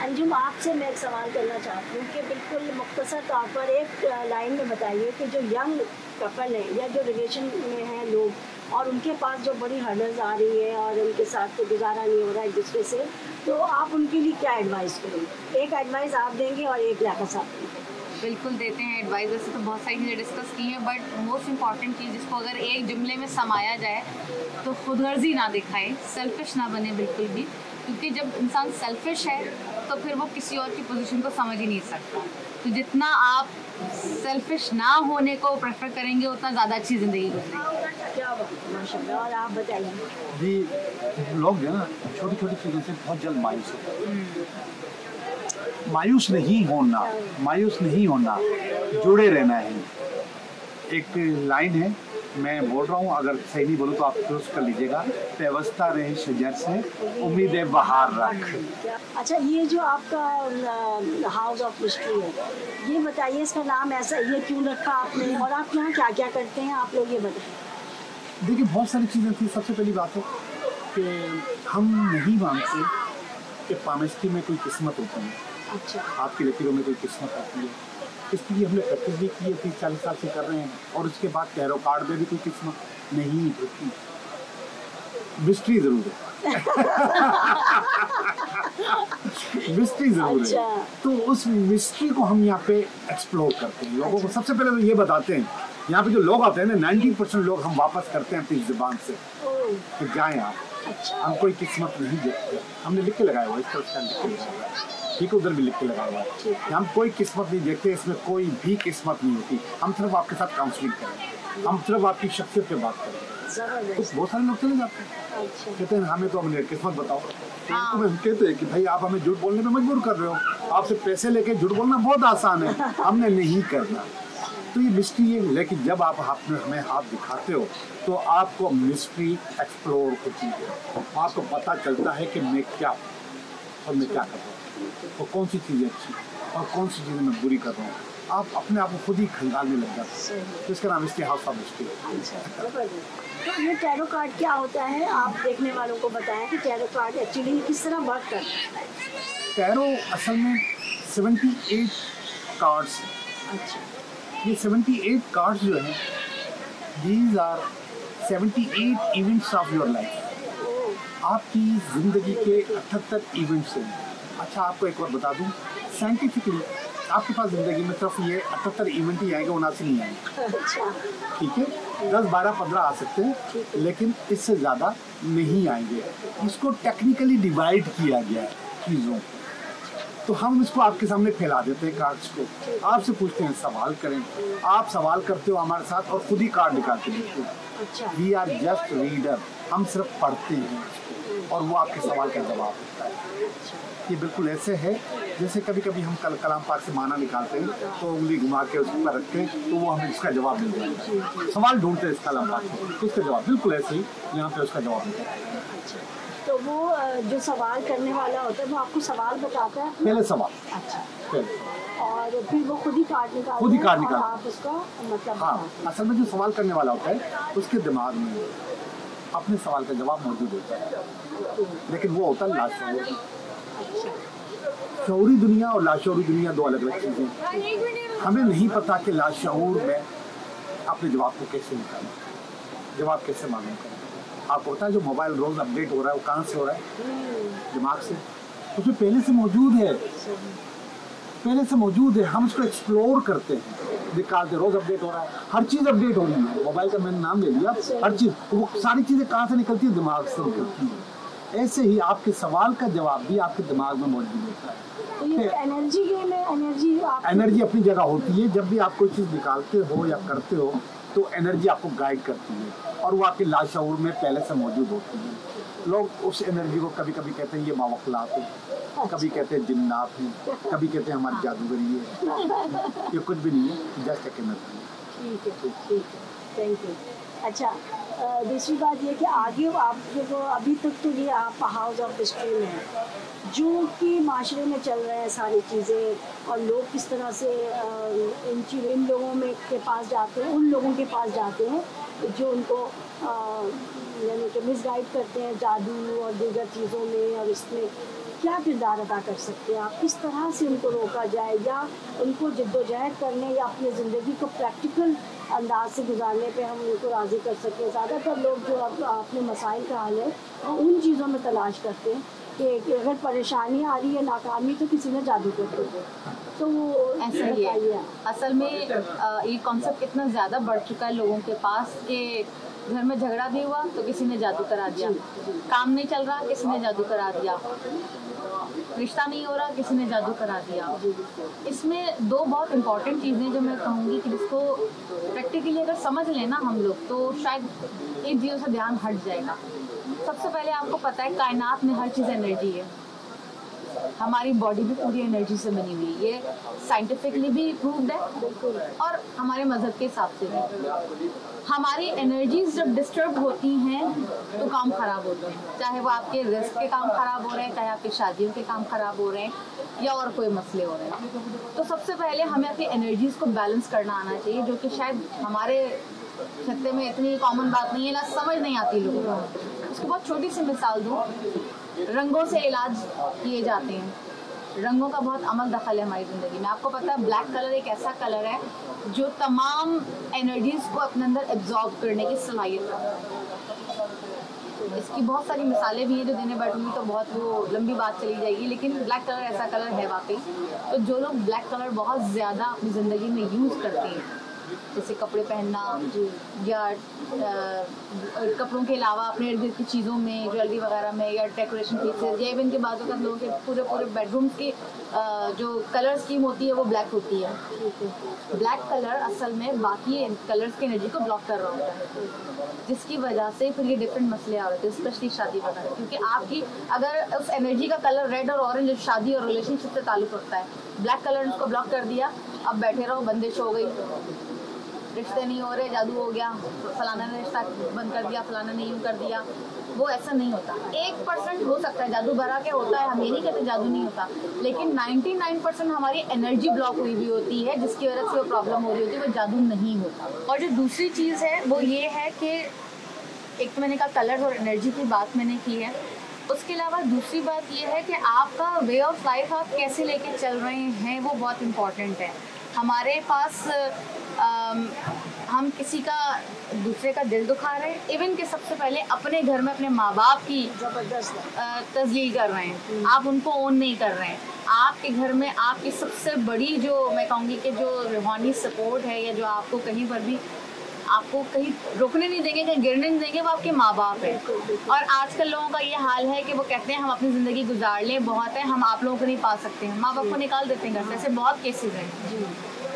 अंजुम, आपसे मैं एक सवाल करना चाहती हूँ कि बिल्कुल मुख्तसर तौर पर एक लाइन में बताइए कि जो यंग कपल है या जो रिलेशन में हैं लोग और उनके पास जो बड़ी हर्डल्स आ रही है और उनके साथ तो गुजारा नहीं हो रहा है एक दूसरे से, तो आप उनके लिए क्या एडवाइस करेंगे? एक एडवाइस आप देंगे और एक लाका साहब देंगे। बिल्कुल देते हैं एडवाइस। वैसे तो बहुत सारी चीज़ें डिस्कस की हैं, बट मोस्ट इम्पॉर्टेंट चीज़ जिसको अगर एक जुमले में समाया जाए तो खुदगर्जी ना दिखाए, सेल्फिश ना बने बिल्कुल भी, क्योंकि जब इंसान सेल्फिश है तो फिर वो किसी और की पोजीशन को समझ ही नहीं सकता। तो जितना आप सेल्फिश ना होने को प्रेफर करेंगे उतना ज़्यादा अच्छी ज़िंदगी गुजरेगी। क्या बात है, माशाल्लाह। और आप बताइए जी, लोग जो है ना छोटी छोटी चीज़ों से बहुत जल्द मायूस होते हैं। मायूस नहीं होना, जुड़े रहना है। एक लाइन है, मैं बोल रहा हूँ, अगर सही नहीं बोलूँ तो आप दुरुस्त कर लीजिएगा। पेवस्ता रहे शजर से उम्मीद बहार रख। अच्छा, ये जो आपका हाउस ऑफ मिस्ट्री है, ये बताइए इसका नाम ऐसा ये क्यों रखा आपने और आप यहाँ क्या क्या करते हैं, आप लोग ये बताइए। देखिए, बहुत सारी चीज़ें थी। सबसे पहली बात है कि हम नहीं मानते कि पामेस्ट्री में कोई किस्मत होती है। अच्छा, आपकी लकीरों में कोई किस्मत होती है, इसलिए हमने प्रैक्टिस भी की है, 30-40 साल से कर रहे हैं। और उसके बाद टैरो कार्ड में भी कोई किस्मत नहीं होती, मिस्ट्री जरूर है। मिस्ट्री जरूर अच्छा। है। तो उस मिस्ट्री को हम यहाँ पे एक्सप्लोर करते हैं। लोगों को सबसे पहले तो ये बताते हैं, यहाँ पे जो लोग आते हैं ना, 90% लोग हम वापस करते हैं अपनी जुबान से कि जाएं आप। अच्छा, हम कोई किस्मत नहीं देखते, हमने लिख के लगाया हुआ है, इस तरह लिख के लगाया हुआ है, ठीक है, उधर भी लिख के लगाया हुआ है। हम कोई किस्मत नहीं देखते, इसमें कोई भी किस्मत नहीं होती। हम सिर्फ आपके साथ काउंसलिंग करें, हम सिर्फ आपकी शख्सियत पे बात करें। कुछ बहुत सारे लोग चले जाते हैं, अच्छा, कहते हैं हमें तो अपनी किस्मत बताओ। तो हम कहते हैं कि भाई आप हमें झूठ बोलने में मजबूर कर रहे हो, आपसे पैसे लेके झूठ बोलना बहुत आसान है, हमने नहीं करना। तो ये मिस्ट्री है। लेकिन जब आप हमें हाथ दिखाते हो तो आपको मिस्ट्री एक्सप्लोर होती है, आपको पता चलता है कि मैं क्या और मैं क्या कर रहा हूँ, और कौन सी चीज़ें अच्छी और कौन सी चीज़ें मैं बुरी कर रहा हूँ। आप अपने आप को खुद ही खंगालने लग जाते हैं। तो इसका नाम इसके हाउस ऑफ मिस्ट्री। तो ये टैरो कार्ड क्या होता है, आप देखने वालों को बताएं कि टैरो कार्ड एक्चुअली किस तरह वर्क करता है। टैरो असल में 78 कार्ड्स। अच्छा, ये 78 कार्ड्स जो हैं, these are 78 events of your life. आपकी ज़िंदगी के 78 इवेंट्स हैं। अच्छा, आपको एक और बता दूं, साइंटिफिकली आपके पास ज़िंदगी में सिर्फ ये 78 इवेंट ही आएंगे, 79 नहीं आएंगे। अच्छा, ठीक है, 10, 12, 15 आ सकते हैं, लेकिन इससे ज़्यादा नहीं आएंगे। इसको टेक्निकली डिवाइड किया गया है चीज़ों को। तो हम इसको आपके सामने फैला देते हैं कार्ड्स को, आपसे पूछते हैं सवाल करें, आप सवाल करते हो हमारे साथ और खुद ही कार्ड निकाल के देते हो। अच्छा, वी आर जस्ट रीडर, हम सिर्फ पढ़ते हैं और वो आपके सवाल का जवाब देता है। ये बिल्कुल ऐसे है जैसे कभी कभी हम कलाम पाक से माना निकालते हैं तो उंगली घुमा के उस पर रखते हैं तो वो हमें उसका जवाब मिल जाता है। सवाल ढूंढते हैं इस कलाम पाक में, तो उसका जवाब बिल्कुल ऐसे ही यहाँ पे उसका जवाब मिलता है। तो वो जो सवाल करने वाला होता है वो आपको सवाल बताता है पहले सवाल, अच्छा, पहले और फिर वो खुद ही कार्ड निकालता खुद ही कार्ड है और निकालता आप उसका मतलब हाँ, बताते हैं। असल में जो सवाल करने वाला होता है उसके दिमाग में अपने सवाल का जवाब मौजूद होता है, लेकिन वो होता है लाशऊरी। शऊरी दुनिया और लाशऊरी दुनिया दो अलग अलग चीज़ें हैं। हमें नहीं पता कि लाशऊर में अपने जवाब को कैसे निकालें, जवाब कैसे मालूम करें। आपको पता है जो मोबाइल रोज़ अपडेट हो रहा है वो कहाँ से हो रहा है? दिमाग से। उसमें पहले से मौजूद है, हम उसको एक्सप्लोर करते हैं, निकालते, रोज़ अपडेट हो रहा है, हर चीज़ अपडेट हो रही है। मोबाइल का मैंने नाम ले लिया, हर चीज़, वो सारी चीज़ें कहाँ से निकलती है? दिमाग से निकलती है। ऐसे ही आपके सवाल का जवाब भी आपके दिमाग में मौजूद होता है। तो ये एनर्जी गेम है, एनर्जी अपनी जगह होती है। जब भी आप कोई चीज़ निकालते हो या करते हो तो एनर्जी आपको गाइड करती है और वो आपके लाशऊर में पहले से मौजूद होती है। लोग उस एनर्जी को कभी कभी कहते हैं ये मावखलात है, कभी कहते हैं जिन्नात है, कभी कहते हैं हमारी जादूगरी है। ये कुछ भी नहीं है, जस्ट एक एनर्जी है। ठीक है, थैंक यू। अच्छा, दूसरी बात ये कि आगे आप जो अभी तक तो ये आप हाउस ऑफ मिस्ट्री में हैं, जो कि माशरे में चल रहे हैं सारी चीज़ें और लोग किस तरह से इन लोगों में के पास जाते हैं, उन लोगों के पास जाते हैं जो उनको यानी कि मिसगाइड करते हैं जादू और दीगर चीज़ों में और इसमें क्या किरदार अदा कर सकते हैं आप? किस तरह से उनको रोका जाए या उनको जद्दोजहद करने या अपनी ज़िंदगी को प्रैक्टिकल अंदाज से गुजारने पे हम उनको राज़ी कर सकें? ज़्यादातर लोग जो अब अपने मसाइल का हल है वो उन चीज़ों में तलाश करते हैं कि अगर परेशानी आ रही है, नाकामी, तो किसी ने जादू कर दिया। तो वो ऐसा ही है। असल में ये कॉन्सेप्ट इतना ज़्यादा बढ़ चुका है लोगों के पास कि घर में झगड़ा भी हुआ तो किसी ने जादू करा दिया, काम नहीं चल रहा किसी ने जादू करा दिया, रिश्ता नहीं हो रहा किसी ने जादू करा दिया। इसमें दो बहुत इंपॉर्टेंट चीज़ें जो मैं कहूँगी कि जिसको प्रैक्टिकली अगर समझ लें ना हम लोग तो शायद इन चीज़ों से ध्यान हट जाएगा। सबसे पहले आपको पता है कायनात में हर चीज़ एनर्जी है, हमारी बॉडी भी पूरी एनर्जी से बनी हुई है, ये साइंटिफिकली भी प्रूव्ड है और हमारे मज़हब के हिसाब से भी। हमारी एनर्जीज जब डिस्टर्ब होती हैं तो काम ख़राब होते हैं, चाहे वो आपके रिस्क के काम ख़राब हो रहे हैं, चाहे आपकी शादियों के काम ख़राब हो रहे हैं या और कोई मसले हो रहे हैं। तो सबसे पहले हमें अपनी एनर्जीज़ को बैलेंस करना आना चाहिए, जो कि शायद हमारे खत्ते में इतनी कॉमन बात नहीं है, ना समझ नहीं आती लोगों को। उसकी बहुत छोटी सी मिसाल दूँ, रंगों से इलाज किए जाते हैं, रंगों का बहुत अमल दखल है हमारी ज़िंदगी में। आपको पता है ब्लैक कलर एक ऐसा कलर है जो तमाम एनर्जीज़ को अपने अंदर एब्जॉर्ब करने की सलाहियत रखता है। इसकी बहुत सारी मिसालें भी हैं जो देने बैठूंगी तो बहुत वो लंबी बात चली जाएगी, लेकिन ब्लैक कलर ऐसा कलर है वाकई। तो जो लोग ब्लैक कलर बहुत ज़्यादा अपनी ज़िंदगी में यूज़ करते हैं, जैसे कपड़े पहनना या कपड़ों के अलावा अपने इर्द गिर्द की चीज़ों में, ज्वेलरी वगैरह में या डेकोरेशन पीसेज, या इवन के बाजू का लोगों के पूरे बेडरूम की जो कलर स्कीम होती है वो ब्लैक होती है। ब्लैक कलर असल में बाकी कलर्स की एनर्जी को ब्लॉक कर रहा होता है, जिसकी वजह से फिर ये डिफरेंट मसले आ रहे थे, स्पेशली शादी वगैरह। क्योंकि आपकी अगर उस एनर्जी का कलर रेड और ऑरेंज शादी और रिलेशनशिप से ताल्लुक़ रखता है, ब्लैक कलर उसको ब्लॉक कर दिया, अब बैठे रहो, बंदिश हो गई, रिश्ते नहीं हो रहे, जादू हो गया, फलाना ने रिश्ता बंद कर दिया, फलाना ने यूँ कर दिया। वो ऐसा नहीं होता। 1% हो सकता है जादू भरा के होता है, हम ये नहीं कहते जादू नहीं होता, लेकिन 99% हमारी एनर्जी ब्लॉक हुई हुई होती है, जिसकी वजह से वो प्रॉब्लम हो रही होती है, वो जादू नहीं होता। और जो दूसरी चीज़ है वो ये है कि एक तो मैंने कहा कलर और एनर्जी की बात मैंने की है, उसके अलावा दूसरी बात ये है कि आपका वे ऑफ लाइफ आप कैसे लेके चल रहे हैं वो बहुत इम्पॉर्टेंट है। हमारे पास हम किसी का दूसरे का दिल दुखा रहे हैं, इवन कि सबसे पहले अपने घर में अपने माँ बाप की तजलील कर रहे हैं, आप उनको ओन नहीं कर रहे हैं। आपके घर में आपकी सबसे बड़ी जो मैं कहूँगी कि जो रूहानी सपोर्ट है या जो आपको कहीं पर भी आपको कहीं रुकने नहीं देंगे, कहीं गिरने नहीं देंगे, वो आपके माँ बाप है। और आजकल लोगों का ये हाल है कि वो कहते हैं हम अपनी ज़िंदगी गुजार लें, बहुत है, हम आप लोगों को नहीं पा सकते हैं, माँ बाप को निकाल देते हैं घर से। ऐसे बहुत केसेस हैं।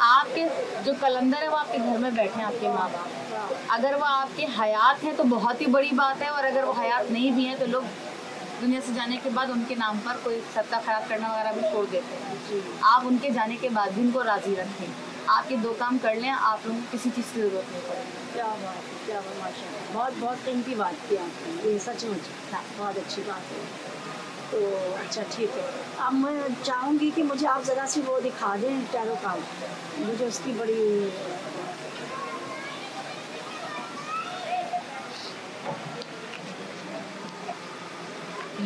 आपके जो कलंदर है वो आपके घर में बैठे हैं, आपके माँ बाप। अगर वो आपके हयात हैं तो बहुत ही बड़ी बात है, और अगर वो हयात नहीं भी हैं तो लोग दुनिया से जाने के बाद उनके नाम पर कोई सदका खैरात करना वगैरह भी छोड़ देते हैं। आप उनके जाने के बाद भी उनको राज़ी रखें, आपके दो काम कर लें, आप लोगों को किसी चीज़ की ज़रूरत नहीं पड़ेगी। क्या बात, क्या बात, माशाल्लाह, बहुत बहुत कीमती बात की आपने, ये सचमुच बहुत अच्छी बात है। तो अच्छा ठीक है, अब मैं चाहूँगी कि मुझे आप ज़रा सी वो दिखा दें टैरो कार्ड, मुझे उसकी बड़ी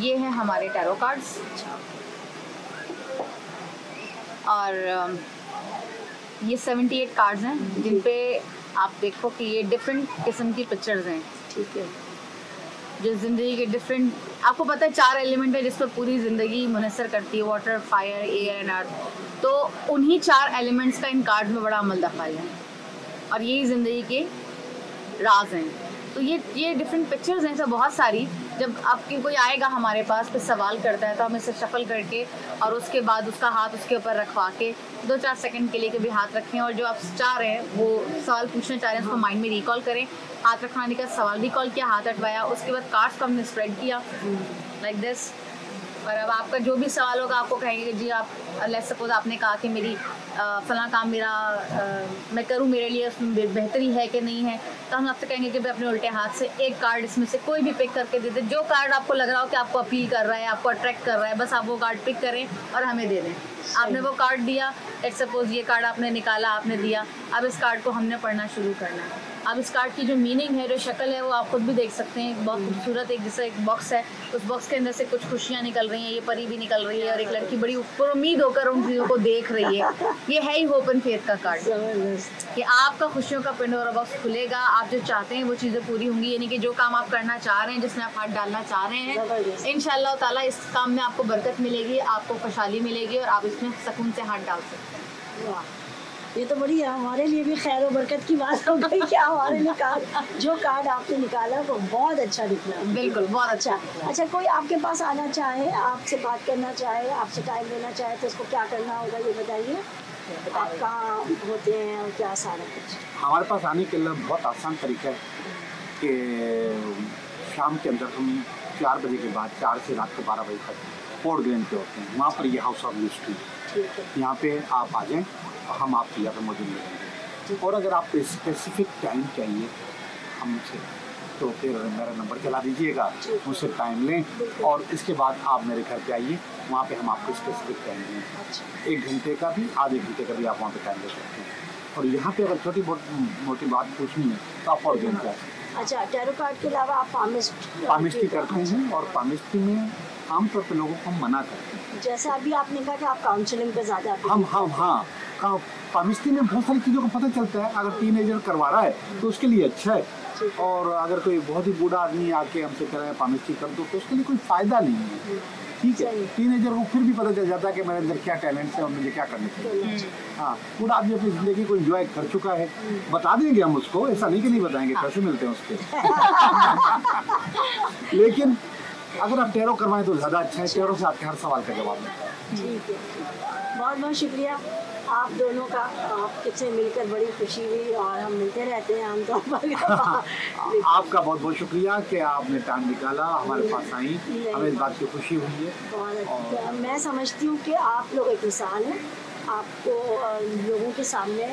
ये हैं हमारे टैरो कार्ड्स, और ये 78 कार्ड्स हैं जिन पे आप देखो कि ये डिफरेंट किस्म की पिक्चर्स हैं। ठीक है, जो ज़िंदगी के डिफरेंट, आपको पता है 4 एलिमेंट है जिस पर पूरी ज़िंदगी मुनसर करती है, water, fire, air and earth. तो उन्हीं 4 एलिमेंट्स का इन कार्ड में बड़ा अमल दखल है और यही ज़िंदगी के राज हैं। तो ये डिफरेंट पिक्चर्स हैं, सब बहुत सारी। जब आपकी कोई आएगा हमारे पास फिर सवाल करता है तो हम इसे शफल करके और उसके बाद उसका हाथ उसके ऊपर रखवा के 2-4 सेकंड के लिए कभी हाथ रखें, और जो आप चाह रहे हैं वो सवाल पूछना चाह रहे हैं उसको माइंड में रिकॉल करें। हाथ रखवाने का सवाल रिकॉल किया, हाथ हटवाया, उसके बाद कार्ड्स को हमने स्प्रेड किया लाइक दिस। और अब आपका जो भी सवाल होगा आपको कहेंगे कि जी आप लेट्स सपोज आपने कहा कि मेरी फलां काम मेरा मैं करूं, मेरे लिए उसमें बेहतरी है कि नहीं है, तो हम आपसे कहेंगे कि भाई अपने उल्टे हाथ से एक कार्ड इसमें से कोई भी पिक करके दे दें। जो कार्ड आपको लग रहा हो कि आपको अपील कर रहा है, आपको अट्रैक्ट कर रहा है, बस आप वो कार्ड पिक करें और हमें दे दें। आपने वो कार्ड दिया, लेट्स सपोज ये कार्ड आपने निकाला, आपने दिया, अब इस कार्ड को हमने पढ़ना शुरू करना है। अब इस कार्ड की जो मीनिंग है, जो शक्ल है, वो आप खुद भी देख सकते हैं। बहुत खूबसूरत एक जैसा एक बॉक्स है, उस बॉक्स के अंदर से कुछ खुशियाँ निकल रही हैं, ये परी भी निकल रही है और एक लड़की बड़ी ऊपर उम्मीद होकर उन चीज़ों को देख रही है। ये है ही होप एंड फेथ का कार्ड कि आपका खुशियों का पिंडोरा बॉक्स खुलेगा, आप जो चाहते हैं वो चीज़ें पूरी होंगी, यानी कि जो काम आप करना चाह रहे हैं, जिसमें आप हाथ डालना चाह रहे हैं, इंशाअल्लाह ताला इस काम में आपको बरकत मिलेगी, आपको खुशहाली मिलेगी और आप इसमें सुकून से हाथ डाल सकते हैं। ये तो बड़ी हमारे लिए भी खैर और बरकत की बात हो गई कि हमारे लिए कार्ड, जो कार्ड आपने निकाला वो बहुत अच्छा निकला। बिल्कुल, बहुत अच्छा। अच्छा, कोई आपके पास आना चाहे, आपसे बात करना चाहे, आपसे टाइम लेना चाहे तो उसको क्या करना होगा, ये बताइए। आप कहाँ होते हैं और क्या सारा कुछ? हमारे पास आने के लिए बहुत आसान तरीका है कि शाम के अंदर हम 4 बजे के बाद 4 से रात के 12 बजे तक पोर्ट ग्रेन पे होते हैं, वहाँ पर ये हाउस ऑफ मिस्ट्री, यहाँ पे आप आ जाएं, हम आपके यहाँ पे मौजूद मिलेंगे। और अगर आपको स्पेसिफिक टाइम चाहिए हमसे तो फिर मेरा नंबर चला दीजिएगा, मुझसे टाइम लें और इसके बाद आप मेरे घर पे आइए, वहाँ पे हम आपको स्पेसिफिक टाइम दें। 1 घंटे का भी, आधे घंटे का भी आप वहाँ पे टाइम ले सकते हैं। और यहाँ पे अगर छोटी मोटी बात पूछनी है तो आप और दिन का। अच्छा, टैरो कार्ड के अलावा आप पामिस्ट्री करते हैं और पामिस्ट्री में आमतौर पर लोगों को हम मना करते हैं। जैसे अभी आपने कहा कि आप काउंसलिंग पे ज़्यादा हाँ, पामिस्ट्री में बहुत सारी चीज़ों को पता चलता है। अगर टीनेजर करवा रहा है तो उसके लिए अच्छा है, और अगर कोई बहुत ही बूढ़ा आदमी आके हमसे कह रहा है पामिस्ट्री कर दो तो उसके लिए कोई फ़ायदा नहीं है। ठीक है, टीनेजर को फिर भी पता चल जाता है कि मेरे अंदर क्या टैलेंट्स है और मुझे क्या करने चाहिए। हाँ, बूढ़ा आदमी अपनी ज़िंदगी को एंजॉय कर चुका है, बता देंगे हम उसको, ऐसा नहीं कि नहीं बताएंगे, पैसे मिलते हैं उसके। लेकिन अगर आप टैरो करवाएं तो ज़्यादा अच्छा है, टैरो से आपके हर सवाल का जवाब मिलता है। ठीक है, बहुत बहुत शुक्रिया आप दोनों का, आपसे मिलकर बड़ी खुशी हुई और हम मिलते रहते हैं आमतौर पर। आपका बहुत बहुत शुक्रिया कि आपने टाइम निकाला, हमारे पास आई, हमें इस बात की खुशी हुई है। और मैं समझती हूँ कि आप लोग एक मिसाल हैं, आपको लोगों के सामने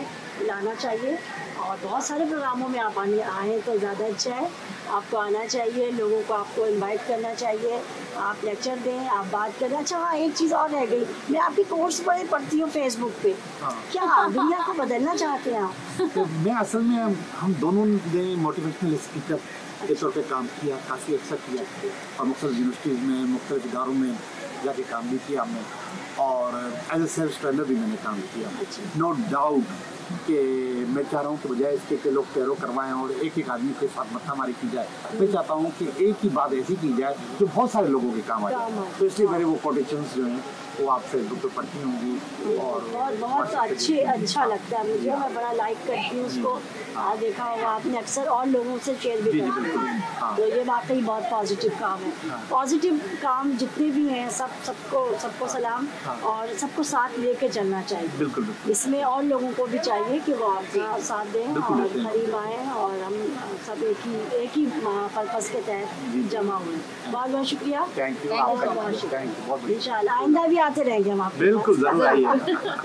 लाना चाहिए और बहुत सारे प्रोग्रामों में आप आए तो ज़्यादा अच्छा है। आपको आना चाहिए, लोगों को आपको इनवाइट करना चाहिए, आप लेक्चर दें, आप बात करें। अच्छा हाँ, एक चीज़ और रह गई, मैं आपकी कोर्स बड़े पढ़ती हूँ फेसबुक पे। क्या दुनिया को बदलना चाहते हैं आप? तो मैं असल में हम दोनों ने मोटिवेशनल स्पीकर के तौर पे काम किया, काफ़ी अच्छा किया, और मुख्तलिफ यूनिवर्सिटीज़ में, मुख्तलिफ इदारों में जाके काम भी किया हमने, और एज ए सेल्फ ट्रेनर भी मैंने काम किया। नो डाउट कि मैं चाह रहा हूँ कि बजाय इसके कि लोग टैरो करवाएं और एक एक आदमी के साथ मत्थामारी की जाए, मैं चाहता हूँ कि एक ही बात ऐसी की जाए जो बहुत सारे लोगों के काम आ जाए। तो इसलिए मेरे वो कोटेशंस जो हैं वो आप फेसबुक पे पढ़ती होंगी और बहुत अच्छा लगता है मुझे, मैं बड़ा लाइक करती हूँ उसको। देखा होगा आपने अक्सर और लोगों से शेयर भी किया, तो ये वाकई बहुत पॉजिटिव काम है। पॉजिटिव काम जितने भी हैं सबको सलाम, और सबको साथ लेके चलना चाहिए। बिल्कुल। इसमें और लोगों को भी चाहिए कि वो आपका साथ दें और करीब आएँ, और हम सब एक ही पर्पस के तहत जमा हुए। बहुत बहुत शुक्रिया, थैंक यू। इंशाल्लाह आइंदा भी आते रहेंगे हम आपके बिल्कुल, जरूर आइए।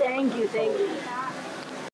Thank you.